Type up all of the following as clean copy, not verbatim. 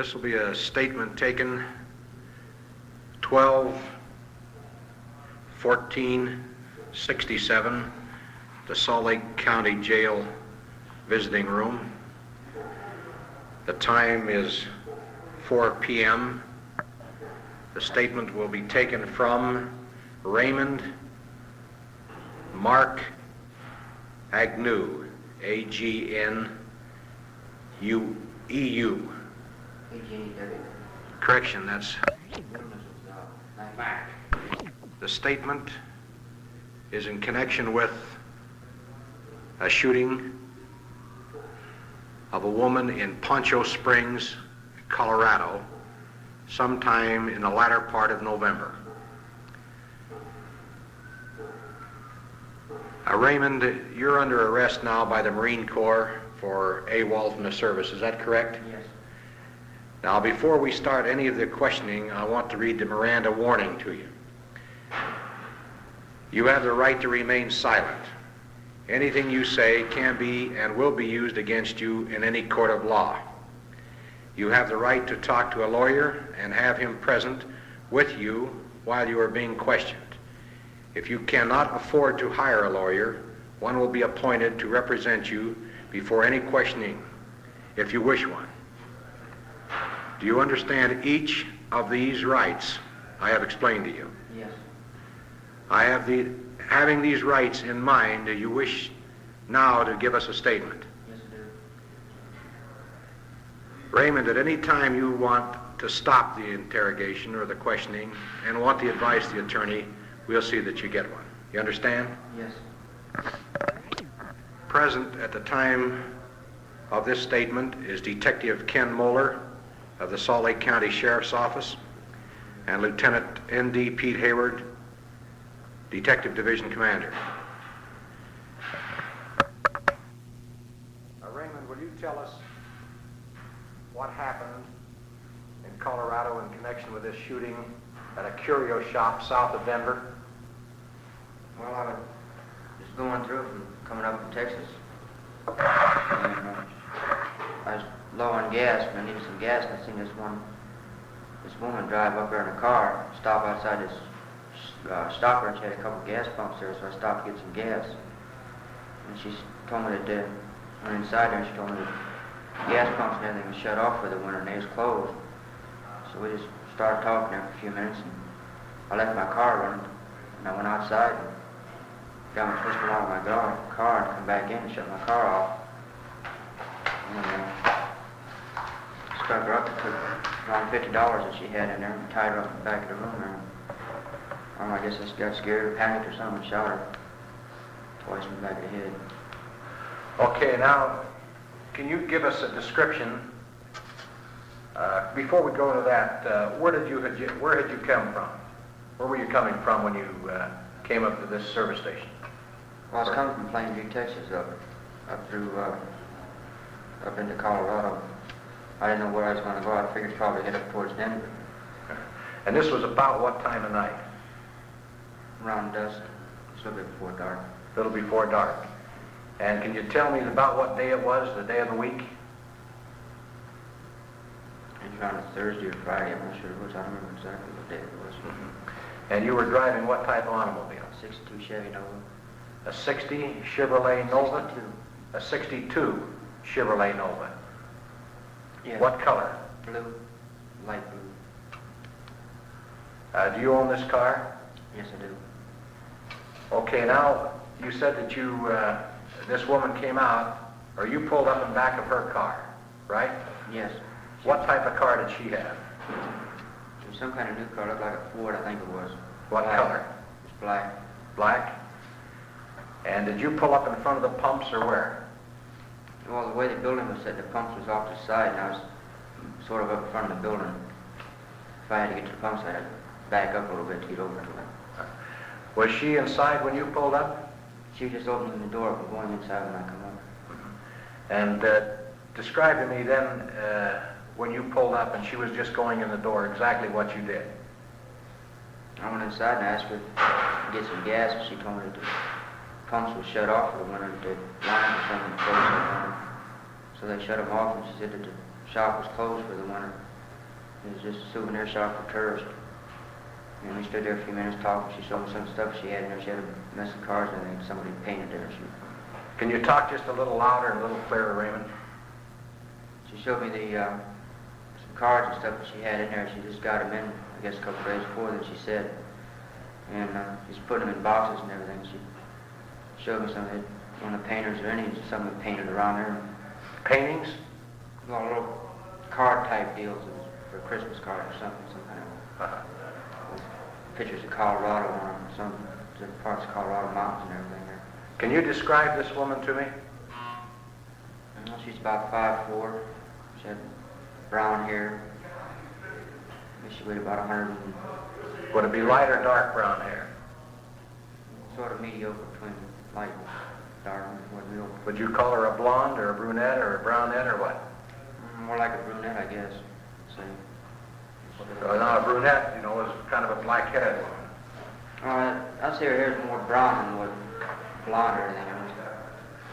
This will be a statement taken 12/14/67, the Salt Lake County Jail visiting room. The time is 4 p.m. The statement will be taken from Raymond Mark Agnew, A-G-N-U-E-U. Correction, that's the statement is in connection with a shooting of a woman in Pancha Springs, Colorado, sometime in the latter part of November. Raymond, you're under arrest now by the Marine Corps for AWOL from the service, is that correct? Yes. Now, before we start any of the questioning, I want to read the Miranda warning to you. You have the right to remain silent. Anything you say can be and will be used against you in any court of law. You have the right to talk to a lawyer and have him present with you while you are being questioned. If you cannot afford to hire a lawyer, one will be appointed to represent you before any questioning, if you wish one. Do you understand each of these rights I have explained to you? Yes. Having these rights in mind, do you wish now to give us a statement? Yes, I do. Raymond, at any time you want to stop the interrogation or the questioning and want the advice of the attorney, we'll see that you get one. You understand? Yes. Present at the time of this statement is Detective Ken Moeller of the Salt Lake County Sheriff's Office and Lieutenant N.D. Pete Hayward, Detective Division Commander. Raymond, will you tell us what happened in Colorado in connection with this shooting at a curio shop south of Denver? Well, I was going through from coming up from Texas. And, I was low on gas, and I needed some gas, and I seen this woman drive up there in a car, stop outside this stopper, and she had a couple of gas pumps there, so I stopped to get some gas. And she told me that I went inside there, and she told me that the gas pumps and everything was shut off for the winter, and they was closed. So we just started talking there for a few minutes, and I left my car running, and I went outside and got my pistol out of my car and come back in and shut my car off. And struck her up and took around $50 that she had in there and tied her up in the back of the room there. I guess I got scared or panicked or something and shot her twice in the back of the head. Okay, now, can you give us a description, before we go into that, where had you come from? Where were you coming from when you came up to this service station? Well, I was coming from Plainview, Texas, up into Colorado. I didn't know where I was going to go. I figured probably head up towards Denver. And this was about what time of night? Around dusk, just a little bit before dark. A little before dark. And can you tell me about what day it was, the day of the week? It was around a Thursday or Friday, I'm not sure which. I don't remember exactly what day it was. Mm-hmm. And you were driving what type of automobile? 62 Chevy Nova. A 60 Chevrolet Nova? 62. A 62 Chevrolet Nova. Yeah. What color? Blue. Light blue. Do you own this car? Yes, I do. Okay, now, you said that this woman came out, or you pulled up in back of her car, right? Yes. What type of car did she have? It was some kind of new car, looked like a Ford, I think it was. What black. color? It was black. Black? And did you pull up in front of the pumps or where? Well, the way the building was set, the pumps was off to the side, and I was sort of up in front of the building. If I had to get to the pumps, I had to back up a little bit to get over to them. Was she inside when you pulled up? She was just opening the door but going inside when I come up. And describe to me then, when you pulled up and she was just going in the door, exactly what you did. I went inside and asked her to get some gas, and she told me that the pumps were shut off for the winter, that the lines or something closed for the winter. So they shut them off, and she said that the shop was closed for the winter. It was just a souvenir shop for tourists. And we stood there a few minutes talking. She showed me some stuff she had in there. She had a mess of cars and I think somebody painted there. Can you talk just a little louder and a little clearer, Raymond? She showed me some cards and stuff that she had in there. She just got them in, I guess, a couple of days before that, she said. And she's putting them in boxes and everything. She showed me some of it, one of the painters or any, some of them painted around there. Paintings? Well, little card type deals for a Christmas card or something, some kind of with pictures of Colorado on them, some different parts of Colorado mountains and everything there. Can you describe this woman to me? Well, she's about 5'4". She had brown hair. I guess she weighed about 100 and Would it be light or dark brown hair? sort of mediocre between light and dark. Would you call her a blonde or a brunette or a brunette or what? More like a brunette, I guess. See. Now a brunette, you know, is kind of a black-headed woman. I'd say her hair is more brown than what blonde or anything. It was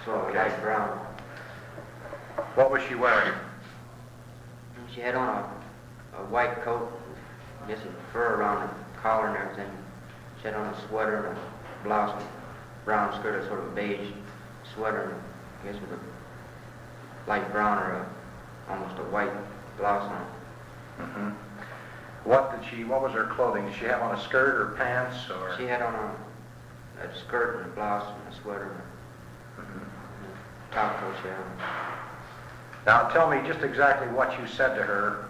sort of light brown. What was she wearing? She had on a white coat, I guess a fur around the collar and everything. She had on a sweater and a blouse and a brown skirt, a sort of beige sweater, and I guess with a light brown or almost a white blouse on it. Mm-hmm. What was her clothing? Did she have on a skirt or pants or? She had on a skirt and a blouse and a sweater and a top coat she had on. Now tell me just exactly what you said to her.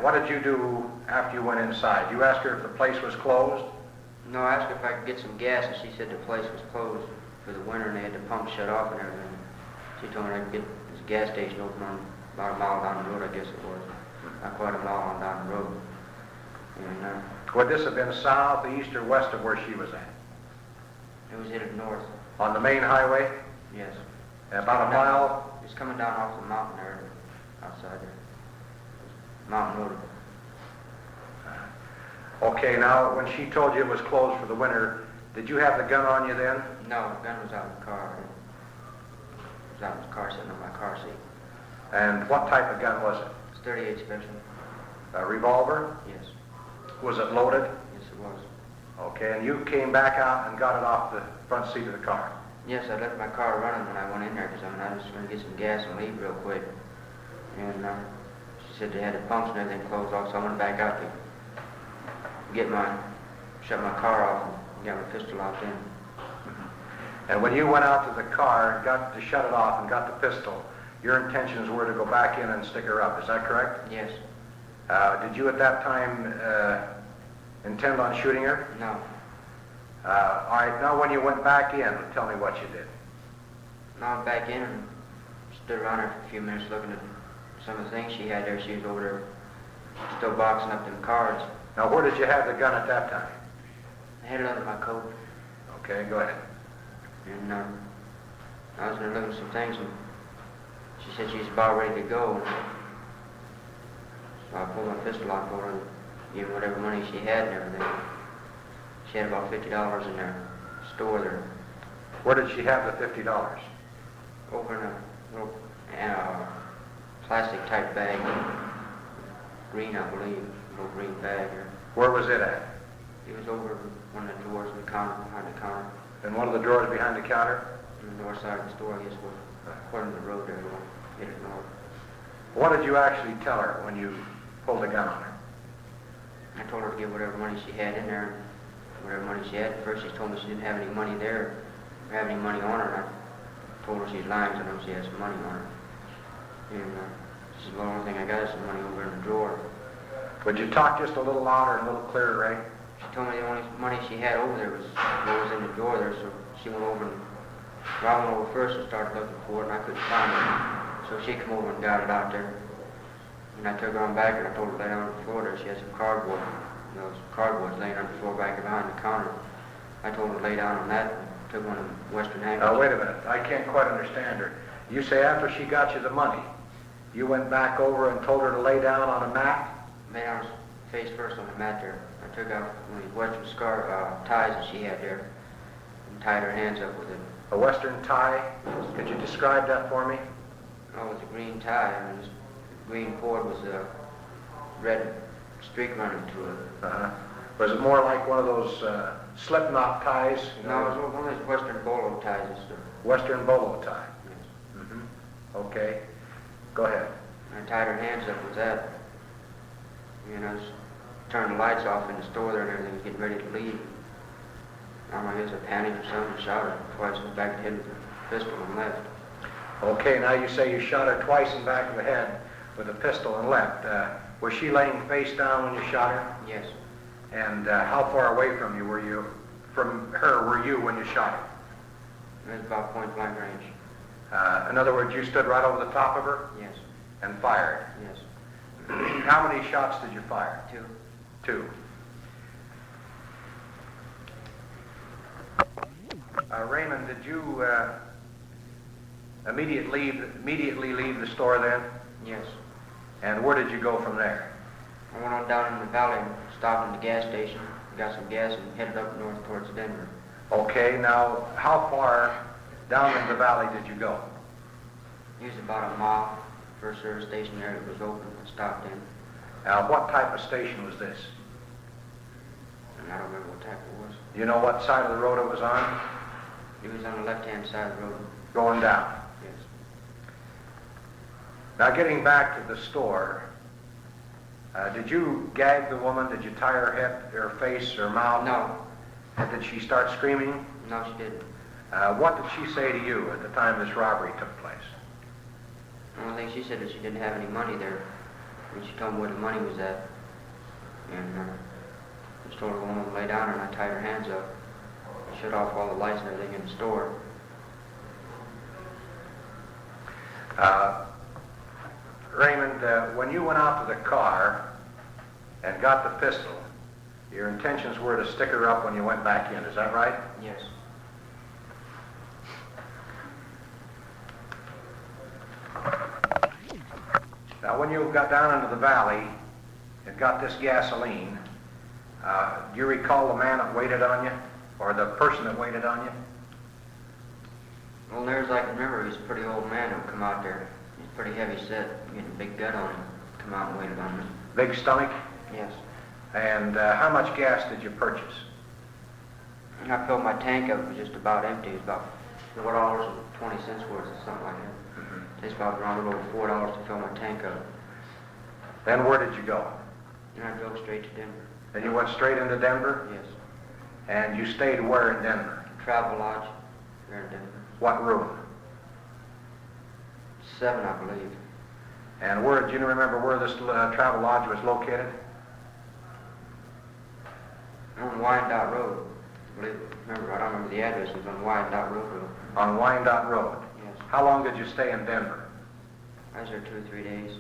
What did you do after you went inside? You asked her if the place was closed? No, I asked her if I could get some gas, and she said the place was closed for the winter and they had the pump shut off and everything. She told me I could get this gas station open on about a mile down the road, I guess it was. Not quite a mile on down the road. And would this have been south, east, or west of where she was at? it was headed north. On the main highway? Yes. About a mile? It's coming down off the mountain there, outside there. Mountain road. Okay, now when she told you it was closed for the winter, did you have the gun on you then? No, the gun was out in the car. It was out in the car, sitting on my car seat. And what type of gun was it? It's 38 special. A revolver? Yes. Was it loaded? Yes, it was. Okay, and you came back out and got it off the front seat of the car? Yes, I left my car running when I went in there because I was going to get some gas and leave real quick. And she said they had the pumps and everything closed off, so I went back out to shut my car off and get my pistol locked in. And when you went out to the car and got to shut it off and got the pistol, your intentions were to go back in and stick her up, is that correct? Yes. Did you at that time intend on shooting her? No. All right, now when you went back in, tell me what you did. I went back in and stood around her for a few minutes looking at some of the things she had there. She was over there still boxing up them cards. Now where did you have the gun at that time? I had it under my coat. Okay, go ahead. And I was going to look at some things, and she said she's about ready to go. So I pulled my pistol out for her and gave her whatever money she had and everything. She had about $50 in their store there. Where did she have the $50? Over in a little plastic type bag. Green, I believe. A little green bag there. Where was it at? It was over one of the drawers of the counter, behind the counter. In one of the drawers behind the counter? On the north side of the store, I guess, was according to the road there, headed north. What did you actually tell her when you pulled the gun on her? I told her to give whatever money she had in there, whatever money she had. At first she told me she didn't have any money there, or have any money on her, and I told her she's lying, because I know she has some money on her. And she said, well, the only thing I got is some money over in the drawer. Would you talk just a little louder and a little clearer, Ray? She told me the only money she had over there was what was in the drawer there, so she went over and, well, I went over first and started looking for it, and I couldn't find it. So she came over and got it out there. And I took her on back and I told her to lay down on the floor there. She had some cardboard, those cardboards laying on the floor back behind the counter. I told her to lay down on that and took one of the Western handkerchiefs. Now, wait a minute. I can't quite understand her. You say after she got you the money, you went back over and told her to lay down on a mat? Lay down face first on the mat there. I took out one of these Western ties that she had there and tied her hands up with it. A Western tie? Could you describe that for me? Oh, it was a green tie. I mean, this green cord was red streak running through it. Uh-huh. Was it more like one of those slip knot ties? No, it was one of those Western bolo ties. Western bolo tie. Yes. Mm-hmm. Okay. Go ahead. I tied her hands up with that. And I was turning the lights off in the store there and everything was getting ready to leave. I don't know, I guess I panicked or something, shot her twice in the back of the head with a pistol and left. Okay, now you say you shot her twice in the back of the head with a pistol and left. Was she laying face down when you shot her? Yes. And how far away from you were you when you shot her? It was about point blank range. In other words, you stood right over the top of her Yes. and fired. Yes. How many shots did you fire? 2. 2. Raymond, did you immediately leave the store then? Yes. And where did you go from there? I went on down in the valley and stopped in the gas station, got some gas, and headed up north towards Denver. Okay, now how far down in the valley did you go? It was about a mile. First service station there that was open, I stopped in. What type of station was this? And I don't remember what type it was. Do you know what side of the road it was on? It was on the left-hand side of the road. Going down. Yes. Now getting back to the store, did you gag the woman? Did you tie her head, her face, her mouth? No. And did she start screaming? No, she didn't. What did she say to you at the time this robbery took place? The only thing she said is she didn't have any money there. And she told me where the money was at. And I just told her to go home and lay down, and I tied her hands up. I shut off all the lights and everything in the store. Raymond, when you went out to the car and got the pistol, your intentions were to stick her up when you went back in, is that right? Yes. Now, when you got down into the valley and got this gasoline, do you recall the man that waited on you, or the person that waited on you? Well, near as I can remember, he was a pretty old man who come out there. He's pretty heavy set, getting a big gut on him. Come out and waited on me. Big stomach? Yes. And how much gas did you purchase? And I filled my tank up. It was just about empty. It was about $4.20 worth or something like that. It's about around a little over $4 to fill my tank up. Then where did you go? And I drove straight to Denver. And you went straight into Denver? Yes. And you stayed where in Denver? Travel Lodge here in Denver. What room? 7, I believe. And where, do you remember where this Travel Lodge was located? On Wyandotte Road. I believe. Remember, I don't remember the address. It was on Wyandotte Road. On Wyandotte Road? Yes. How long did you stay in Denver? I was there 2 or 3 days.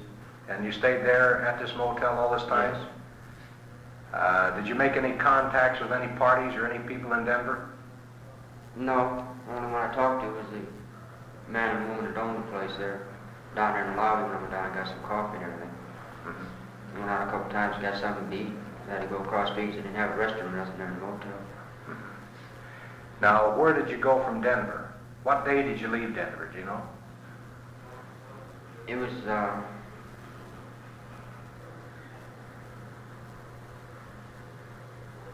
And you stayed there at this motel all this time? Yes. Did you make any contacts with any parties or any people in Denver? No. The only one I talked to was the man and woman that owned the place there. Down there in the lobby when I went down and got some coffee and everything. Went out a couple times, got something to eat. I had to go across streets. They didn't have a restroom or nothing there in the motel. Now, where did you go from Denver? What day did you leave Denver, do you know? It was, I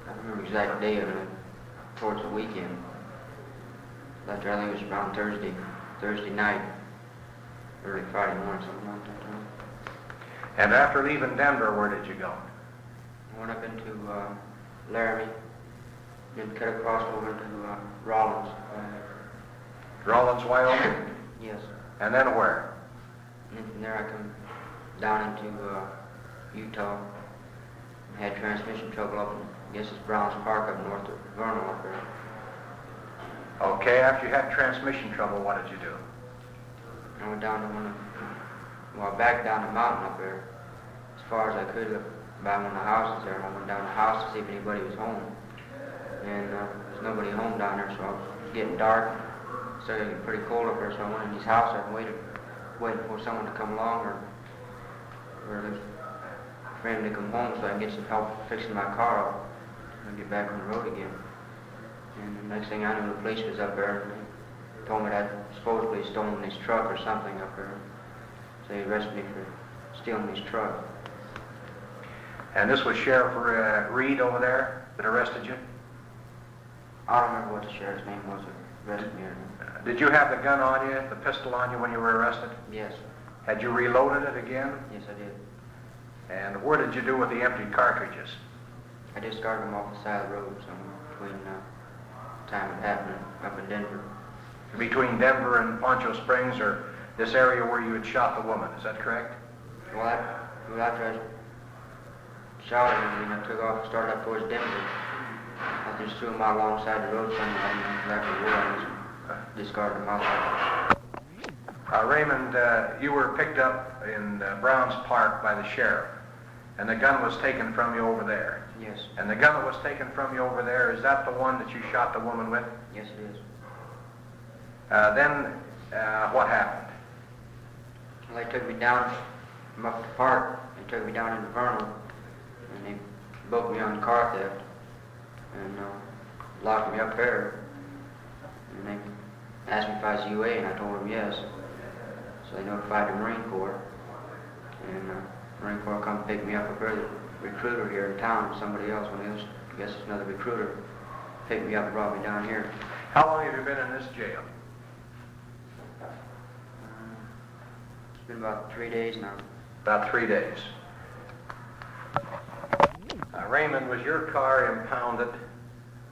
don't remember the exact day of it, towards the weekend. After I think it was around Thursday night, early Friday morning, something like that time. And after leaving Denver, where did you go? I went up into Laramie, then cut across over into Rollins. Rollins, Wyoming? Yes. And then where? And then from there I come down into Utah. And had transmission trouble up in, I guess it's Browns Park up north of Vernal up there. Okay, after you had transmission trouble, what did you do? I went down to I backed down the mountain up there as far as I could up by one of the houses there. I went down the house to see if anybody was home. And there's nobody home down there, so it was getting dark. It started getting pretty cold up there, so I went in his house and waiting for someone to come along or for him to come home so I can get some help fixing my car up and get back on the road again. And the next thing I knew, the police was up there and they told me that I'd supposedly stolen his truck or something up there. So they arrested me for stealing his truck. And this was Sheriff Reed over there that arrested you? I don't remember what the sheriff's name was that arrested me. Did you have the gun on you, the pistol on you when you were arrested? Yes. Had you reloaded it again? Yes, I did. And what did you do with the empty cartridges? I discarded them off the side of the road somewhere between time it happened up in Denver. Between Denver and Pancha Springs, or this area where you had shot the woman, is that correct? Well, after I shot her, and I took off and started up towards Denver. I just threw them out alongside the road somewhere. I didn't know exactly where. I just discarded them outside. Raymond, you were picked up in Browns Park by the sheriff, and the gun was taken from you over there. Yes. And the gun that was taken from you over there, is that the one that you shot the woman with? Yes, it is. Then, what happened? Well, they took me down from up the park. They took me down into Vernal, and they booked me on car theft, and locked me up there. And they asked me if I was UA, and I told them yes. So they notified the Marine Corps, and the Marine Corps come pick me up. A recruiter here in town, somebody else, I guess it's another recruiter, picked me up and brought me down here. How long have you been in this jail? It's been about 3 days now. About 3 days. Raymond, was your car impounded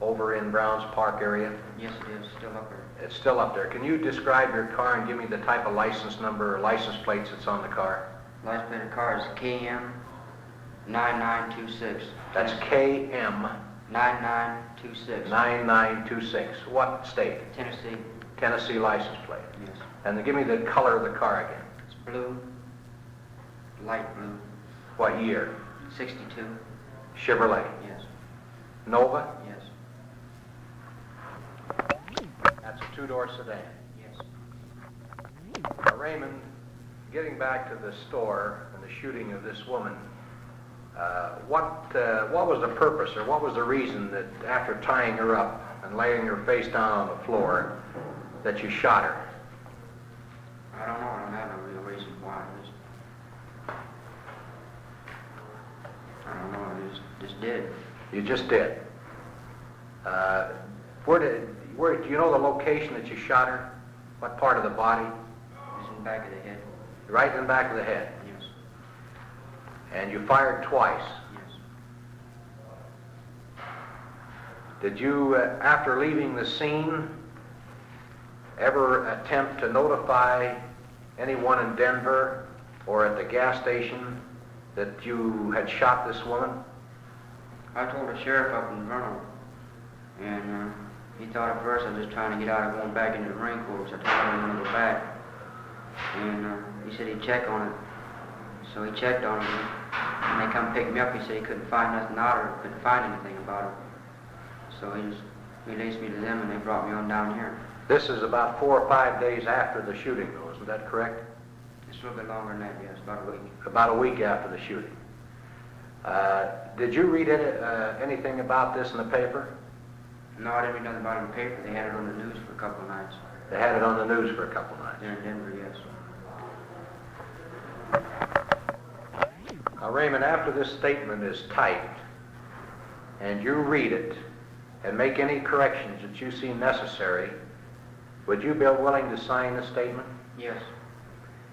over in Browns Park area? Yes, it is. Still up there. It's still up there. Can you describe your car and give me the type of license number or license plates that's on the car? License plate of the car is KM 9926. That's KM 9926. 9926. What state? Tennessee. Tennessee license plate. Yes. And then give me the color of the car again. It's blue. Light blue. What year? 62. Chevrolet. Yes. Nova? Yes. That's a two-door sedan. Yes. Raymond, getting back to the store and the shooting of this woman, what was the purpose or what was the reason that after tying her up and laying her face down on the floor that you shot her? I don't know. I don't have no real reason why. I don't know. I just did. You just did. Where do you know the location that you shot her? What part of the body? It's in the back of the head. Right in the back of the head. Yes. And you fired twice. Yes. Did you, after leaving the scene, ever attempt to notify anyone in Denver or at the gas station that you had shot this woman? I told the sheriff up in Vernal, and he thought at first I was just trying to get out of going back into the Marine Corps, so I told him I wanted to go back. And he said he'd check on it. So he checked on it, and they come pick me up. He said he couldn't find nothing out or couldn't find anything about it. So he just released me to them, and they brought me on down here. This is about 4 or 5 days after the shooting, though, isn't that correct? It's a little bit longer than that, yes, about a week. About a week after the shooting. Did you read anything about this in the paper? No, I didn't read nothing about it in the paper. They had it on the news for a couple of nights. They had it on the news for a couple of nights. There in Denver, yes. Now, Raymond, after this statement is typed, and you read it, and make any corrections that you see necessary, would you be willing to sign the statement? Yes.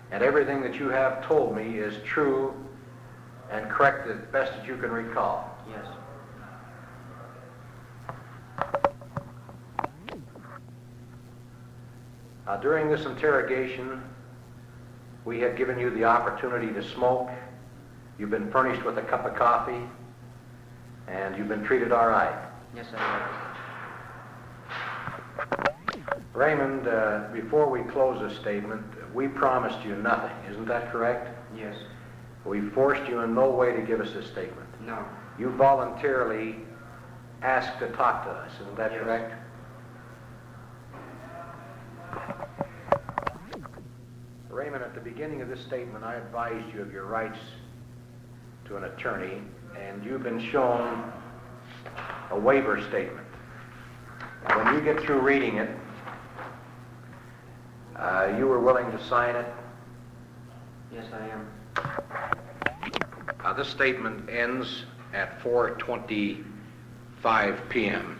And everything that you have told me is true and correct as best as you can recall? Yes. During this interrogation, we had given you the opportunity to smoke. You've been furnished with a cup of coffee, and you've been treated all right. Yes, I have. Raymond, before we close this statement, we promised you nothing. Isn't that correct? Yes. We forced you in no way to give us this statement. No. You voluntarily asked to talk to us. Isn't that Yes. correct? Raymond, at the beginning of this statement, I advised you of your rights to an attorney, and you've been shown a waiver statement. When you get through reading it, you were willing to sign it? Yes, I am. This statement ends at 4:25 p.m.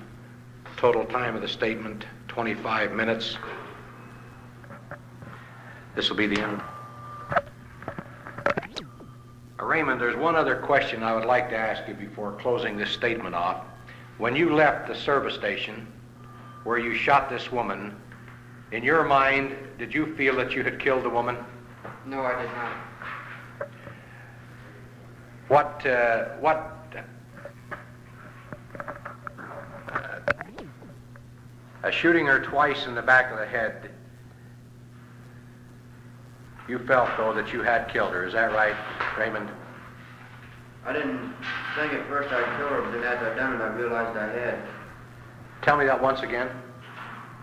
Total time of the statement, 25 minutes. This will be the end. Raymond, there's one other question I would like to ask you before closing this statement off. When you left the service station where you shot this woman, in your mind, did you feel that you had killed the woman? No, I did not. Shooting her twice in the back of the head, you felt, though, that you had killed her. Is that right, Raymond? I didn't think at first I'd kill her, but then after I'd done it, I realized I had. Tell me that once again.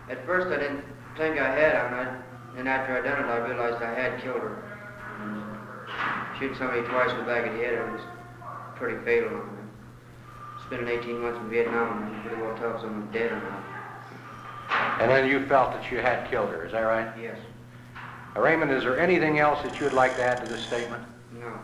At first I didn't think I had, and after I'd done it, I realized I had killed her. Shooting somebody twice in the back of the head, it was pretty fatal. Spending 18 months in Vietnam, and pretty well tell if someone's dead or not. And then you felt that you had killed her. Is that right? Yes. Raymond, is there anything else that you would like to add to this statement? No.